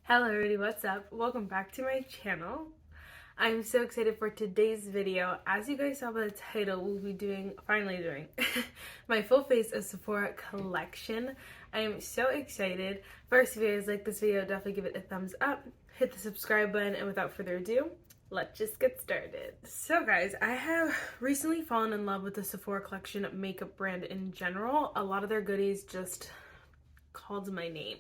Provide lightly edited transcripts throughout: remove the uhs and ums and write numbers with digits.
Hello everybody, what's up? Welcome back to my channel. I'm so excited for today's video. As you guys saw by the title, we'll be finally doing my full face of Sephora collection. I am so excited. First, if you guys like this video, definitely give it a thumbs up, hit the subscribe button, and without further ado, let's just get started. So guys, I have recently fallen in love with the Sephora collection makeup brand in general. A lot of their goodies just called my name.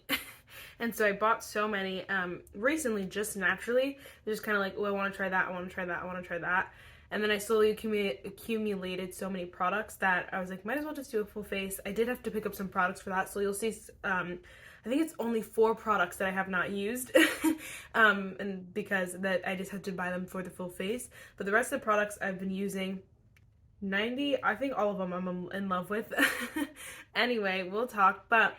And so I bought so many recently, just naturally, just kind of like, oh, I want to try that, I want to try that, I want to try that. And then I slowly accumulated so many products that I was like, might as well just do a full face. I did have to pick up some products for that, so you'll see, I think it's only 4 products that I have not used, and because that I just had to buy them for the full face. But the rest of the products I've been using, 90, I think all of them I'm in love with. Anyway, we'll talk, but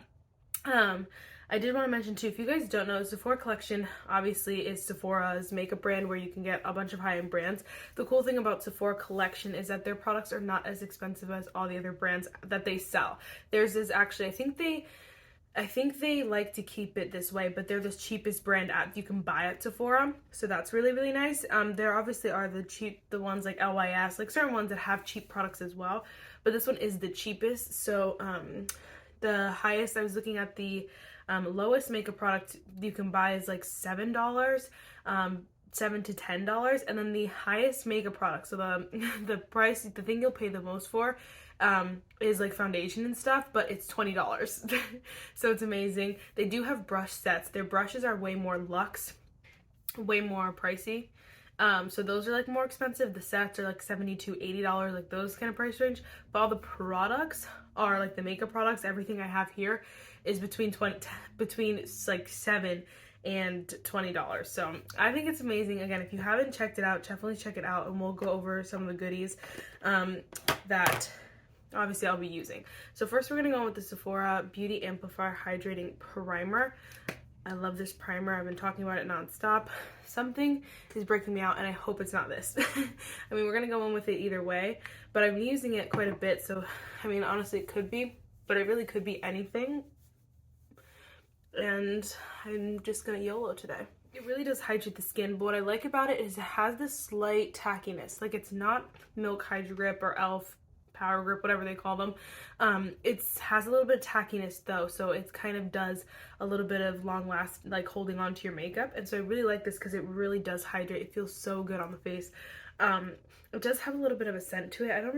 I did want to mention too, if you guys don't know, Sephora collection obviously is Sephora's makeup brand where you can get a bunch of high-end brands. The cool thing about Sephora collection is that their products are not as expensive as all the other brands that they sell. Theirs is actually, I think they like to keep it this way, but they're the cheapest brand you can buy at Sephora, so that's really, really nice. There obviously are the ones like LYS, like certain ones that have cheap products as well, but this one is the cheapest. So the highest, I was looking at the lowest makeup product you can buy is like $7, $7 to $10, and then the highest makeup product, so the price, the thing you'll pay the most for, is like foundation and stuff, but it's $20. So it's amazing. They do have brush sets. Their brushes are way more luxe, way more pricey. So those are like more expensive. The sets are like $70 to $80, like those kind of price range. But all the products are like the makeup products. Everything I have here is between like $7 and $20. So I think it's amazing. Again, if you haven't checked it out, definitely check it out, and we'll go over some of the goodies that obviously I'll be using. So first we're gonna go with the Sephora Beauty Amplifier Hydrating Primer. I love this primer. I've been talking about it nonstop. Something is breaking me out, and I hope it's not this. I mean, we're gonna go in with it either way, but I've been using it quite a bit, so I mean, honestly, it could be, but it really could be anything. And I'm just gonna YOLO today. It really does hydrate the skin, but what I like about it is it has this slight tackiness. Like, it's not Milk Hydro Grip or Elf Power Grip, whatever they call them. It has a little bit of tackiness though, so it kind of does a little bit of long last, like holding on to your makeup. And so I really like this because it really does hydrate. It feels so good on the face. It does have a little bit of a scent to it. I don't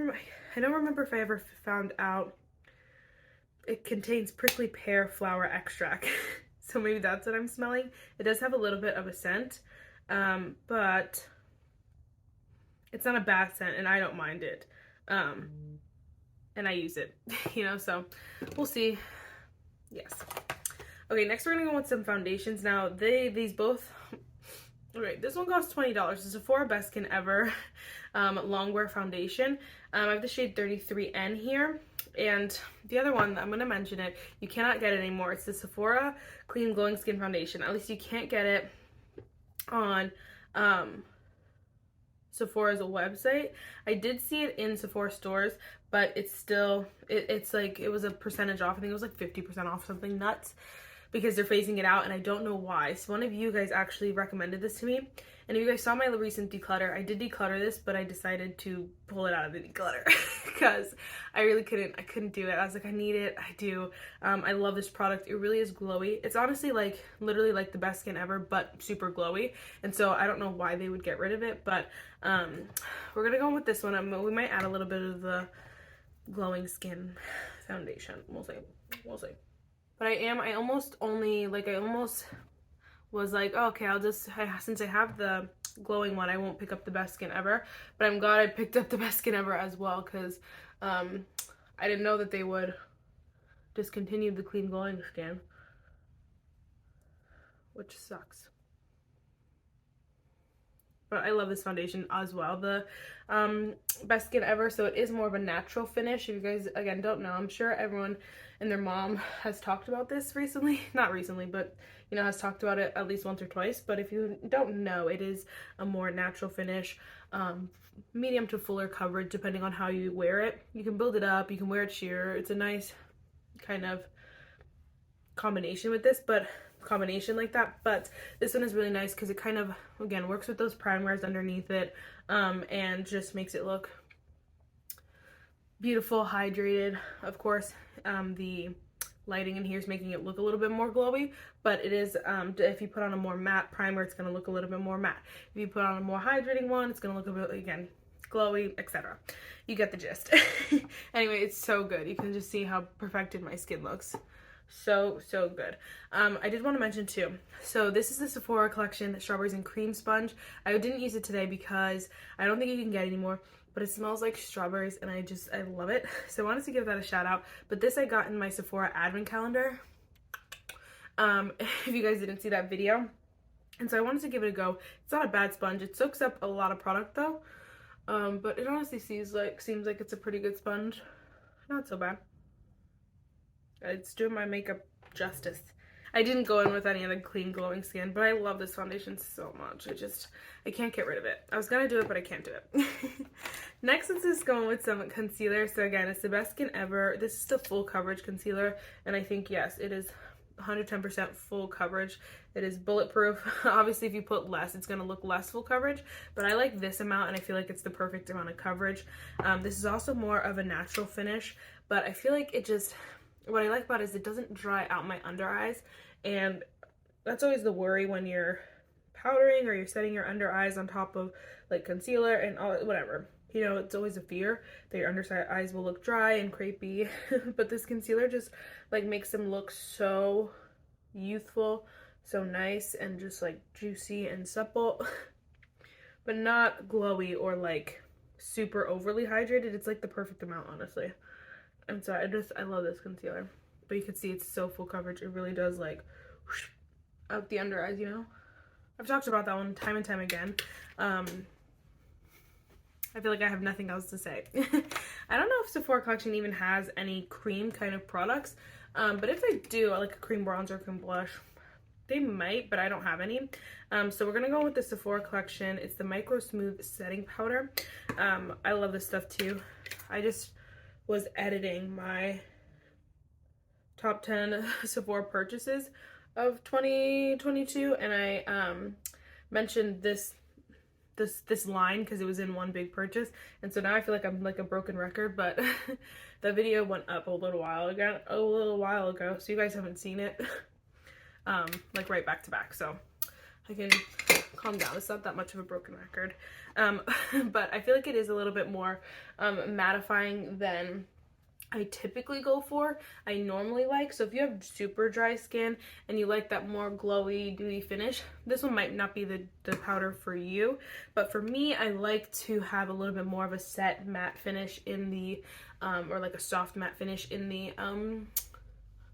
remember if I ever found out it contains prickly pear flower extract. So maybe that's what I'm smelling. It does have a little bit of a scent, but it's not a bad scent, and I don't mind it. And I use it, you know, so we'll see. Yes. Okay, next we're gonna go with some foundations. Now, these both, okay, this one costs $20. This is Sephora Best Skin Ever Longwear Foundation. I have the shade 33N here. And the other one, I'm going to mention it, you cannot get it anymore. It's the Sephora Clean Glowing Skin Foundation. At least you can't get it on Sephora's website. I did see it in Sephora stores, but it's still, it's like, it was a percentage off. I think it was like 50% off, something nuts, because they're phasing it out, and I don't know why. So one of you guys actually recommended this to me, and if you guys saw my recent declutter, I did declutter this, but I decided to pull it out of the declutter because I really couldn't do it. I was like, I need it, I do. I love this product. It really is glowy. It's honestly like literally like the best skin ever, but super glowy. And so I don't know why they would get rid of it, but we're gonna go with this one. We might add a little bit of the glowing skin foundation. We'll see. But I almost was like, oh, okay, since I have the glowing one, I won't pick up the Best Skin Ever. But I'm glad I picked up the Best Skin Ever as well, because I didn't know that they would discontinue the Clean Glowing Skin, which sucks. But I love this foundation as well, the Best Skin Ever. So it is more of a natural finish. If you guys, again, don't know, I'm sure everyone and their mom has talked about this recently. Not recently, but, you know, has talked about it at least once or twice. But if you don't know, it is a more natural finish, medium to fuller coverage, depending on how you wear it. You can build it up, you can wear it sheer. It's a nice kind of combination with this, but combination like that, but this one is really nice because it kind of, again, works with those primers underneath it, and just makes it look beautiful, hydrated. Of course, the lighting in here is making it look a little bit more glowy, but it is, if you put on a more matte primer, it's going to look a little bit more matte. If you put on a more hydrating one, it's going to look a bit, again, glowy, etc. You get the gist. Anyway, it's so good. You can just see how perfected my skin looks. So good. I did want to mention too, so this is the Sephora collection, Strawberries and Cream Sponge. I didn't use it today because I don't think you can get it anymore, but it smells like strawberries and I love it. So I wanted to give that a shout out. But this I got in my Sephora advent calendar, if you guys didn't see that video. And so I wanted to give it a go. It's not a bad sponge. It soaks up a lot of product though. But it honestly seems like it's a pretty good sponge. Not so bad. It's doing my makeup justice. I didn't go in with any of the clean glowing skin, but I love this foundation so much. I can't get rid of it. I was gonna do it, but I can't do it. Next, let's just go in with some concealer. So again, it's the best skin ever. This is the full coverage concealer, and I think, yes, it is 110% full coverage. It is bulletproof. Obviously, if you put less, it's going to look less full coverage, but I like this amount, and I feel like it's the perfect amount of coverage. This is also more of a natural finish, but I feel like what I like about it is it doesn't dry out my under eyes, and that's always the worry when you're powdering or you're setting your under eyes on top of like concealer and all, whatever. You know, it's always a fear that your under eyes will look dry and crepey, but this concealer just like makes them look so youthful, so nice, and just like juicy and supple, but not glowy or like super overly hydrated. It's like the perfect amount, honestly. And so I love this concealer, but you can see it's so full coverage. It really does like whoosh, out the under eyes, you know. I've talked about that one time and time again. I feel like I have nothing else to say. I don't know if Sephora collection even has any cream kind of products, but if they do, like a cream bronzer, cream blush, they might, but I don't have any. So we're gonna go with the Sephora collection. It's the Micro Smooth Setting Powder. I love this stuff too. I just was editing my top 10 Sephora purchases of 2022, and I mentioned this line because it was in one big purchase, and so now I feel like I'm like a broken record, but the video went up a little while ago, so you guys haven't seen it like right back to back, so I can calm down. It's not that much of a broken record, but I feel like it is a little bit more mattifying than I typically go for. I normally like, so if you have super dry skin and you like that more glowy, dewy finish, this one might not be the powder for you, but for me, I like to have a little bit more of a set matte finish in the, or like a soft matte finish in the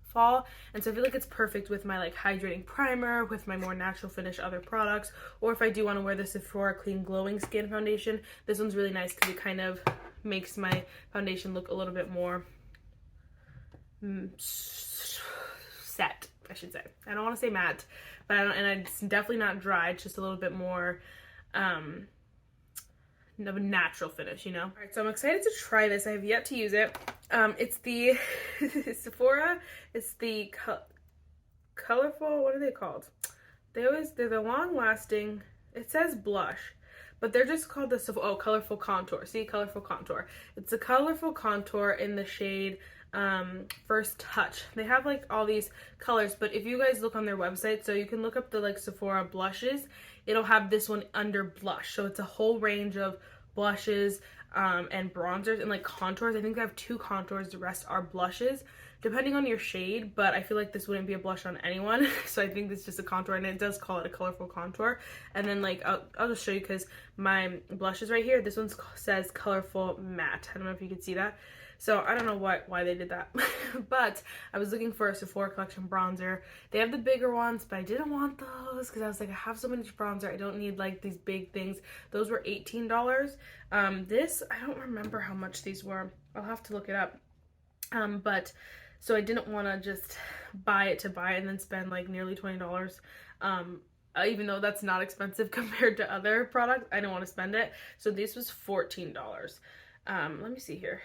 fall, and so I feel like it's perfect with my like hydrating primer, with my more natural finish other products, or if I do want to wear the Sephora Clean Glowing Skin Foundation, this one's really nice because it kind of makes my foundation look a little bit more set, I should say. I don't want to say matte, but it's definitely not dry. It's just a little bit more of a natural finish, you know? All right, so I'm excited to try this. I have yet to use it. It's the Sephora. It's the colorful, what are they called? They're the long-lasting, it says blush, but they're just called the, oh, Colorful Contour. See, Colorful Contour. It's a Colorful Contour in the shade First Touch. They have like all these colors, but if you guys look on their website, so you can look up the like Sephora blushes, it'll have this one under blush. So it's a whole range of blushes and bronzers and like contours. I think they have 2 contours, the rest are blushes, depending on your shade, but I feel like this wouldn't be a blush on anyone. So I think this is just a contour, and it does call it a colorful contour. And then like, I'll just show you because my blush is right here. This one says colorful matte. I don't know if you can see that. So I don't know why they did that, but I was looking for a Sephora collection bronzer. They have the bigger ones, but I didn't want those because I was like, I have so much bronzer. I don't need like these big things. Those were $18. This, I don't remember how much these were. I'll have to look it up. But so I didn't want to just buy it and then spend like nearly $20. Even though that's not expensive compared to other products, I didn't want to spend it. So this was $14. Let me see here.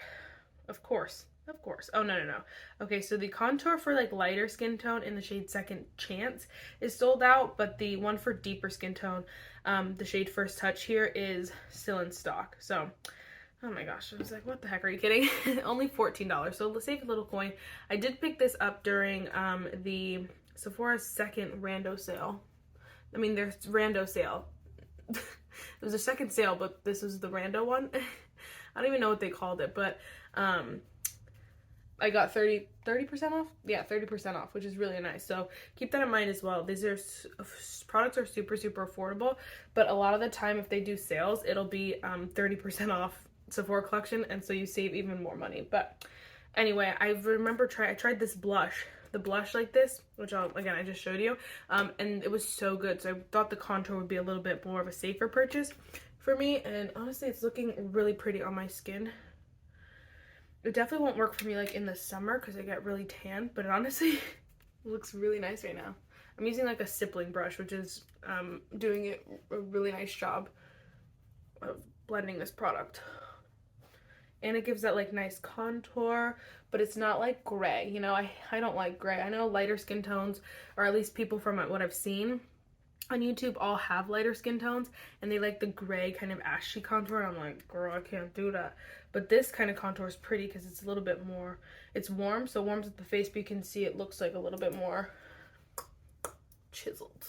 Of course, Of course. Oh, no, no, no. Okay, so the contour for like lighter skin tone in the shade Second Chance is sold out, but the one for deeper skin tone, the shade First Touch here, is still in stock. So, oh my gosh, I was like, what the heck, are you kidding? Only $14, so let's save a little coin. I did pick this up during the Sephora's second rando sale. I mean, there's rando sale. There was a second sale, but this was the rando one. I don't even know what they called it, but I got 30% off? Yeah, 30% off, which is really nice. So keep that in mind as well. These are products are super, super affordable, but a lot of the time if they do sales, it'll be 30% off Sephora collection, and so you save even more money. But anyway, I remember I tried this blush, the blush like this, which again I just showed you, and it was so good. So I thought the contour would be a little bit more of a safer purchase for me, and honestly it's looking really pretty on my skin. It definitely won't work for me like in the summer because I get really tan, but it honestly looks really nice right now. I'm using like a stippling brush, which is doing a really nice job of blending this product. And it gives that like nice contour, but it's not like gray. You know, I don't like gray. I know lighter skin tones, or at least people from what I've seen on YouTube all have lighter skin tones, and they like the gray kind of ashy contour. I'm like, girl, I can't do that. But this kind of contour is pretty because it's a little bit more, it's warm, so it warms up the face, but you can see it looks like a little bit more chiseled.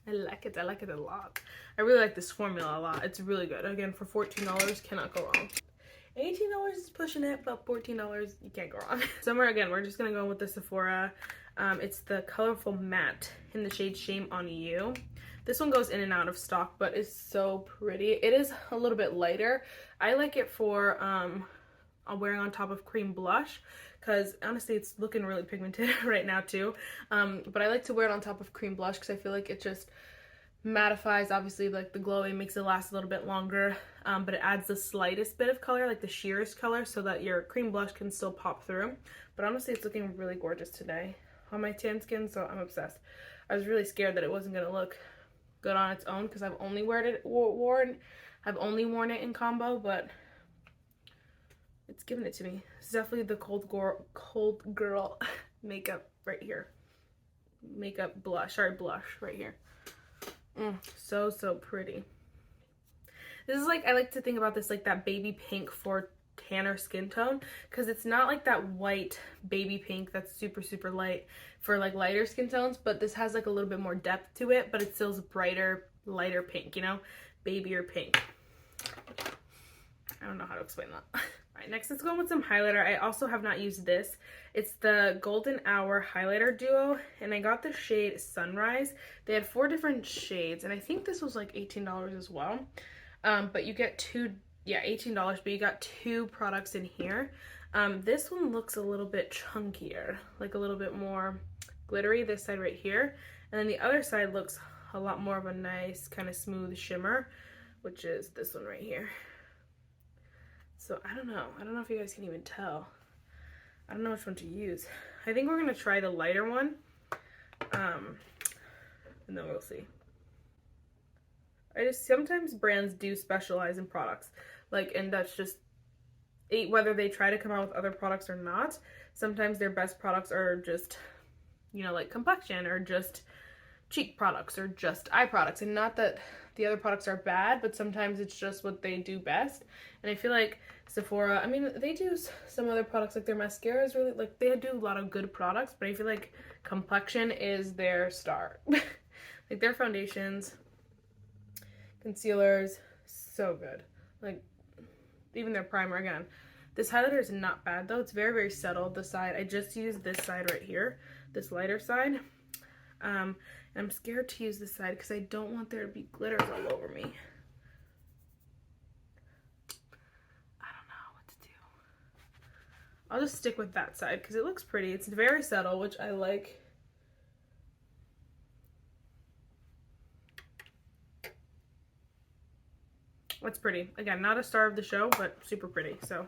I like it a lot. I really like this formula a lot. It's really good. Again, for $14, cannot go wrong. $18 is pushing it, but $14, you can't go wrong. Somewhere, again, we're just gonna go with the Sephora. It's the Colorful Matte in the shade Shame on You. This one goes in and out of stock, but it's so pretty. It is a little bit lighter. I like it for wearing on top of cream blush, because honestly it's looking really pigmented right now too. But I like to wear it on top of cream blush because I feel like it just mattifies, obviously, like the glowing, makes it last a little bit longer, but it adds the slightest bit of color, like the sheerest color, so that your cream blush can still pop through. But honestly, it's looking really gorgeous today on my tan skin, so I'm obsessed. I was really scared that it wasn't gonna look good on its own because I've only worn it in combo, but it's giving it to me. It's definitely the cold girl makeup right here. Makeup blush, sorry, blush right here. So pretty. This is like, I like to think about this like that baby pink for tanner skin tone, because it's not like that white baby pink that's super light for like lighter skin tones, but this has like a little bit more depth to it, but it still's brighter, lighter pink, you know, babier pink. I don't know how to explain that. All right, next let's go in with some highlighter. I also have not used this. It's the Golden Hour highlighter duo, and I got the shade Sunrise. They had 4 different shades, and I think this was like $18 as well. But you get $18, but you got 2 products in here. This one looks a little bit chunkier, like a little bit more glittery, this side right here. And then the other side looks a lot more of a nice kind of smooth shimmer, which is this one right here. So I don't know if you guys can even tell. I don't know which one to use. I think we're gonna try the lighter one, and then we'll see. Sometimes brands do specialize in products, like, and that's just whether they try to come out with other products or not. Sometimes their best products are just, you know, like complexion, or just cheek products, or just eye products. And not that the other products are bad, but sometimes it's just what they do best. And I feel like Sephora, I mean, they do some other products, like their mascara is really, like, they do a lot of good products, but I feel like complexion is their star. Like their foundations, concealers, so good. Like even their primer, again, this highlighter is not bad though. It's very subtle. The side, I just used this side right here, this lighter side. And I'm scared to use this side because I don't want there to be glitters all over me. I don't know what to do. I'll just stick with that side because it looks pretty. It's very subtle, which I like. It's pretty. Again, not a star of the show, but super pretty. So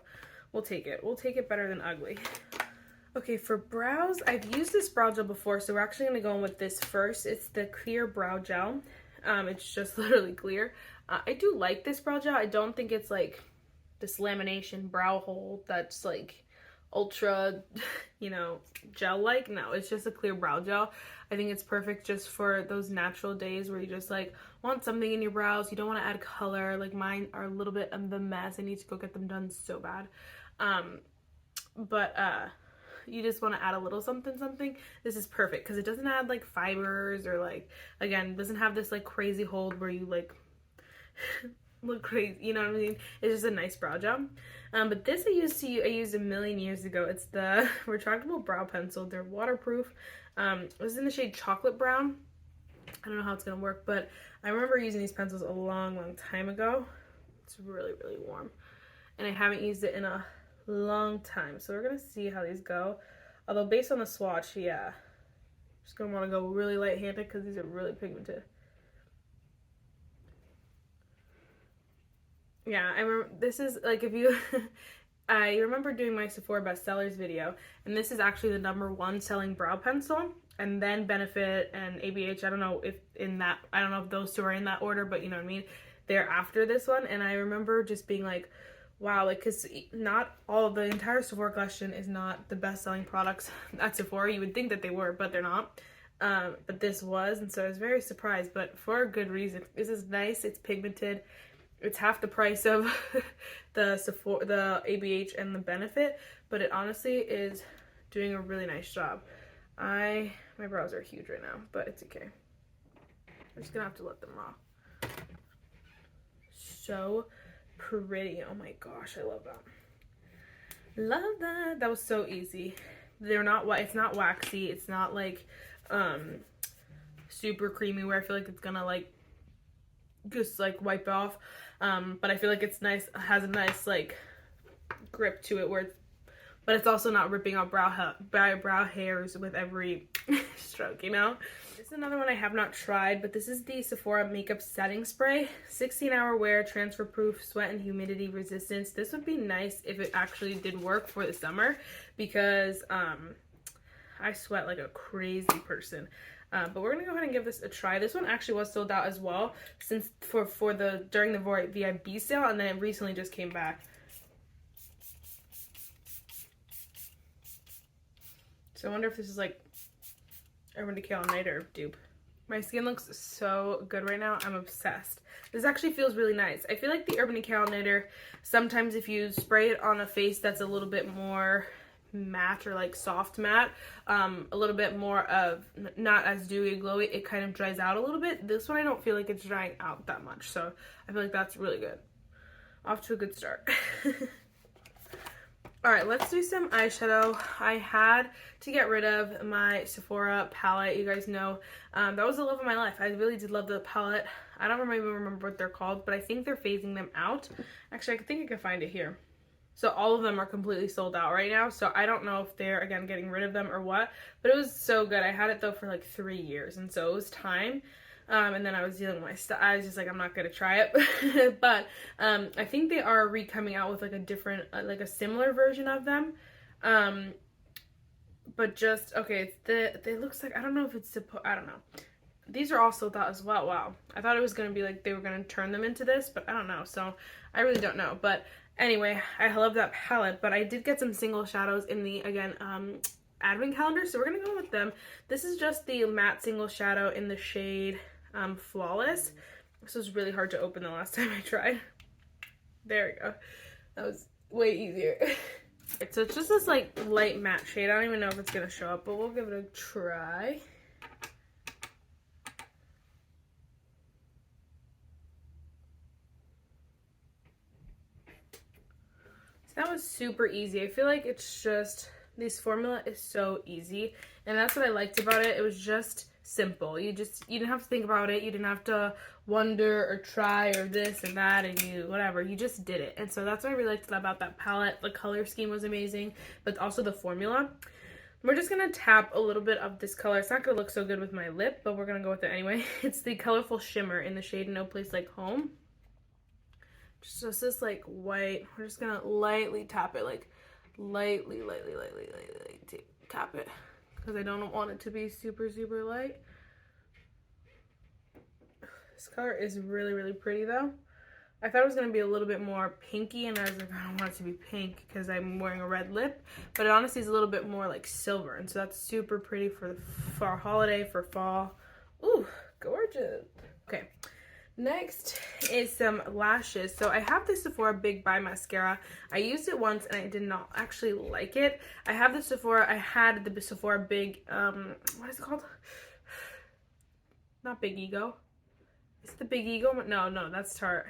we'll take it. We'll take it better than ugly. Okay, for brows, I've used this brow gel before, so we're actually going to go in with this first. It's the clear brow gel. It's just literally clear. I do like this brow gel. I don't think it's like this lamination brow hold that's like ultra, you know, gel-like. No, it's just a clear brow gel. I think it's perfect just for those natural days where you just like want something in your brows. You don't want to add color. Like mine are a little bit of a mess. I need to go get them done so bad. But you just want to add a little something. This is perfect because it doesn't add like fibers or like, again, it doesn't have this like crazy hold where you like look crazy, you know what I mean? It's just a nice brow gel. But this I used a million years ago. It's the retractable brow pencil. They're waterproof. It was in the shade chocolate brown. I don't know how it's gonna work, but I remember using these pencils a long time ago. It's really warm, and I haven't used it in a long time, so we're gonna see how these go. Although based on the swatch, yeah, I'm just gonna want to go really light-handed because these are really pigmented. Yeah, I remember, this is like, if you I remember doing my Sephora bestsellers video, and this is actually the #1 selling brow pencil, and then Benefit and ABH. I don't know if those two are in that order, but you know what I mean? They're after this one, and I remember just being like, wow, like, because not all of the entire Sephora collection is not the best-selling products at Sephora. You would think that they were, but they're not. But this was, and so I was very surprised, but for a good reason. This is nice, it's pigmented. It's half the price of the Sephora, the ABH, and the Benefit, but it honestly is doing a really nice job. My brows are huge right now, but it's okay. I'm just gonna have to let them raw. So pretty. Oh my gosh, I love that. Love that. That was so easy. They're not, it's not waxy. It's not like super creamy where I feel like it's gonna like just like wipe off. But I feel like it's nice, has a nice like grip to it, but it's also not ripping out brow hairs with every stroke, you know? This is another one I have not tried, but this is the Sephora Makeup Setting Spray. 16-hour wear, transfer proof, sweat and humidity resistance. This would be nice if it actually did work for the summer, because I sweat like a crazy person. But we're gonna go ahead and give this a try. This one actually was sold out as well, since during the VIB sale, and then it recently just came back. So I wonder if this is like Urban Decay All Nighter dupe. My skin looks so good right now. I'm obsessed. This actually feels really nice. I feel like the Urban Decay All Nighter, sometimes if you spray it on a face that's a little bit more matte or like soft matte, a little bit more of not as dewy and glowy, it kind of dries out a little bit. This one I don't feel like it's drying out that much, so I feel like that's really good. Off to a good start. Alright, let's do some eyeshadow. I had to get rid of my Sephora palette. You guys know that was the love of my life. I really did love the palette. I don't even remember what they're called, but I think they're phasing them out. Actually, I think I can find it here. So all of them are completely sold out right now, so I don't know if they're, again, getting rid of them or what, but it was so good. I had it, though, for like 3 years, and so it was time, and then I was dealing with my stuff. I was just like, I'm not going to try it, but I think they are re-coming out with like a different, like a similar version of them, but just, okay, they looks like, I don't know if it's, I don't know. These are all sold out as well. Wow. I thought it was going to be like they were going to turn them into this, but I don't know, so I really don't know, but anyway, I love that palette, but I did get some single shadows in the, again, advent calendar, so we're going to go with them. This is just the matte single shadow in the shade Flawless. This was really hard to open the last time I tried. There we go. That was way easier. So it's just this like light matte shade. I don't even know if it's going to show up, but we'll give it a try. That was super easy. I feel like it's just, this formula is so easy, and that's what I liked about it. It was just simple. You didn't have to think about it. You didn't have to wonder or try or this and that and whatever. You just did it. And so that's what I really liked about that palette. The color scheme was amazing, but also the formula. We're just going to tap a little bit of this color. It's not going to look so good with my lip, but we're going to go with it anyway. It's the Colorful Shimmer in the shade No Place Like Home. Just this like white. We're just gonna lightly tap it, like lightly tap it, because I don't want it to be super light. This color is really pretty though. I thought it was going to be a little bit more pinky, and I was like, I don't want it to be pink because I'm wearing a red lip, but it honestly is a little bit more like silver, and so that's super pretty for holiday, for fall. Ooh, gorgeous. Okay, next is some lashes. So I have the Sephora Big Buy mascara. I used it once and I did not actually like it. I have the Sephora, I had the Sephora Big, what is it called? Not Big Ego. Is it the Big Ego? No, that's Tarte.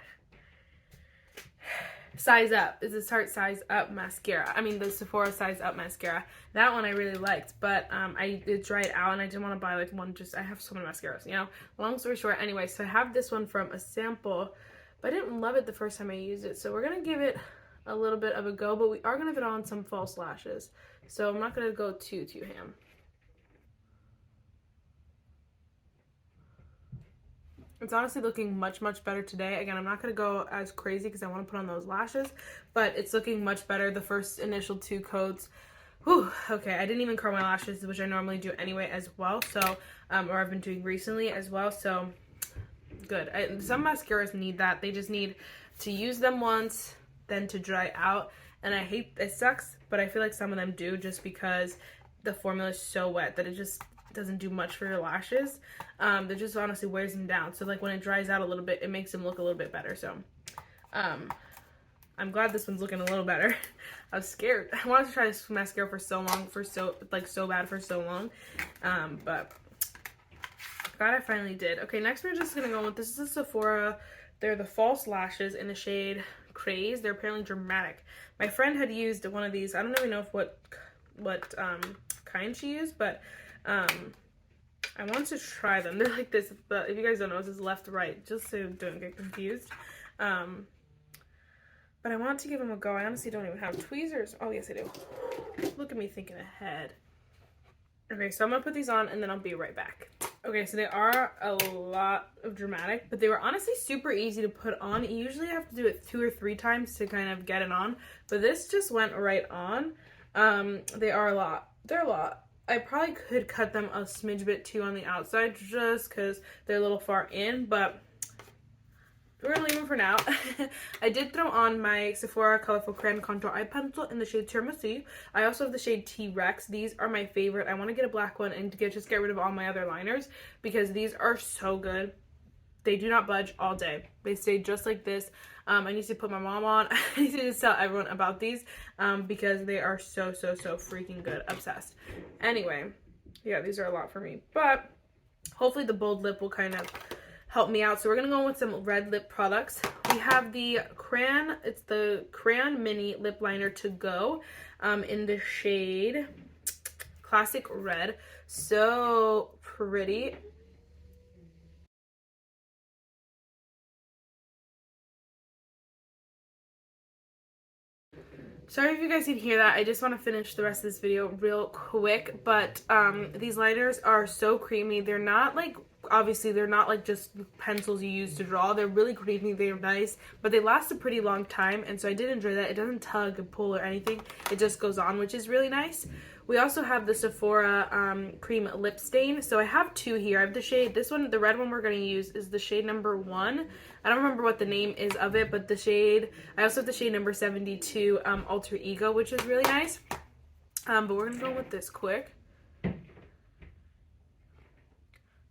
Size Up. It's a Tarte Size Up mascara. I mean, the Sephora Size Up mascara. That one I really liked, but it dried out and I didn't want to buy like one. I have so many mascaras, you know? Long story short, anyway, so I have this one from a sample, but I didn't love it the first time I used it. So we're going to give it a little bit of a go, but we are going to put on some false lashes. So I'm not going to go too ham. It's honestly looking much better today. Again, I'm not going to go as crazy because I want to put on those lashes, but it's looking much better. The first initial 2 coats. Whew, okay, I didn't even curl my lashes, which I normally do anyway as well, so, or I've been doing recently as well, so good. Some mascaras need that. They just need to use them once, then to dry out, and I hate, it sucks, but I feel like some of them do just because the formula is so wet that it just doesn't do much for your lashes. That just honestly wears them down. So like when it dries out a little bit, it makes them look a little bit better. So I'm glad this one's looking a little better. I was scared. I wanted to try this mascara for so long, so bad for so long. But glad I finally did. Okay, next we're just gonna go with, this is a Sephora. They're the false lashes in the shade Craze. They're apparently dramatic. My friend had used one of these. I don't even know if what kind she used, but I want to try them. They're like this, but if you guys don't know, this is left to right, just so you don't get confused. But I want to give them a go. I honestly don't even have tweezers. Oh, yes, I do. Look at me thinking ahead. Okay, so I'm going to put these on, and then I'll be right back. Okay, so they are a lot of dramatic, but they were honestly super easy to put on. You usually have to do it 2 or 3 times to kind of get it on, but this just went right on. They are a lot. They're a lot. I probably could cut them a smidge bit too on the outside just because they're a little far in, but we're gonna leave them for now. I did throw on my Sephora Colorful Crayon Contour Eye Pencil in the shade Tiramisu. I also have the shade T-Rex. These are my favorite. I want to get a black one and just get rid of all my other liners because these are so good. They do not budge all day. They stay just like this. I need to put my mom on. I need to just tell everyone about these because they are so freaking good. Obsessed. Anyway, yeah, these are a lot for me. But hopefully the bold lip will kind of help me out. So we're going to go with some red lip products. We have the Crayon, it's the Crayon Mini Lip Liner to go in the shade Classic Red. So pretty. Sorry if you guys can hear that. I just want to finish the rest of this video real quick, but these liners are so creamy. They're not like, obviously they're not like just pencils you use to draw. They're really creamy, they're nice, but they last a pretty long time, and so I did enjoy that. It doesn't tug and pull or anything. It just goes on, which is really nice. We also have the Sephora Cream Lip Stain. So I have 2 here. I have the shade, this one, the red one we're going to use is the shade number 1. I don't remember what the name is of it, but the shade, I also have the shade number 72, Alter Ego, which is really nice. But we're going to go with this quick.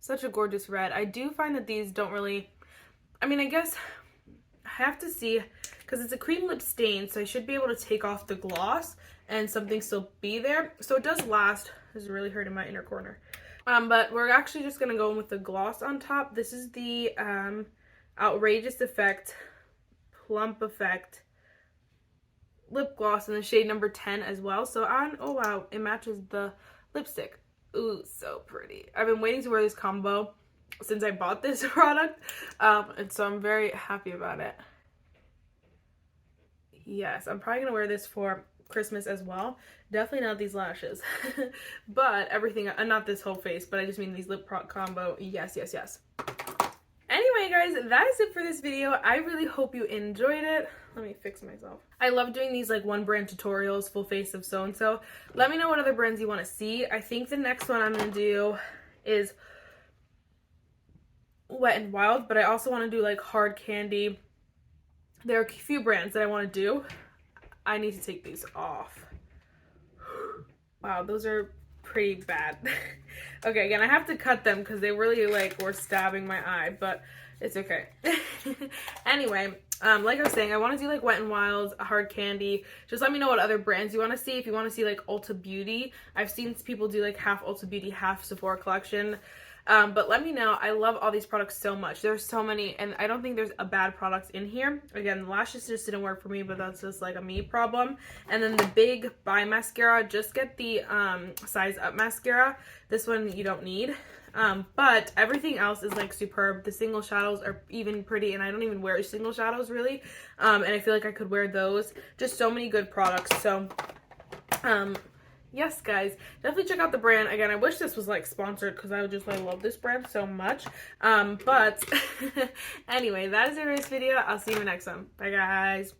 Such a gorgeous red. I do find that these don't really, I mean, I guess I have to see, because it's a cream lip stain, so I should be able to take off the gloss and something still be there. So it does last. This is really hurting my inner corner. But we're actually just going to go in with the gloss on top. This is the Outrageous Effect Plump Effect lip gloss in the shade number 10 as well. So oh wow, it matches the lipstick. Ooh, so pretty. I've been waiting to wear this combo since I bought this product, and so I'm very happy about it. Yes, I'm probably gonna wear this for Christmas as well. Definitely not these lashes, but everything, not this whole face, but I just mean these lip combo. Yes. Anyway, guys, that is it for this video. I really hope you enjoyed it. Let me fix myself. I love doing these like one brand tutorials, full face of so-and-so. Let me know what other brands you want to see. I think the next one I'm going to do is Wet n Wild, but I also want to do like Hard Candy there are a few brands that I want to do. I need to take these off. Wow, those are pretty bad. Okay, again, I have to cut them because they really like were stabbing my eye, but it's okay. Anyway, like I was saying, I want to do like Wet n Wild's, Hard Candy. Just let me know what other brands you want to see. If you want to see like Ulta Beauty, I've seen people do like half Ulta Beauty, half Sephora collection. But let me know. I love all these products so much. There's so many, and I don't think there's a bad product in here. Again, the lashes just didn't work for me, but that's just like a me problem. And then the Big Buy mascara, just get the size up mascara. This one you don't need. But everything else is like superb. The single shadows are even pretty, and I don't even wear single shadows really. And I feel like I could wear those. Just so many good products. So, yes, guys, definitely check out the brand. Again, I wish this was like sponsored because I love this brand so much. But anyway, that is it for this video. I'll see you in the next one. Bye, guys.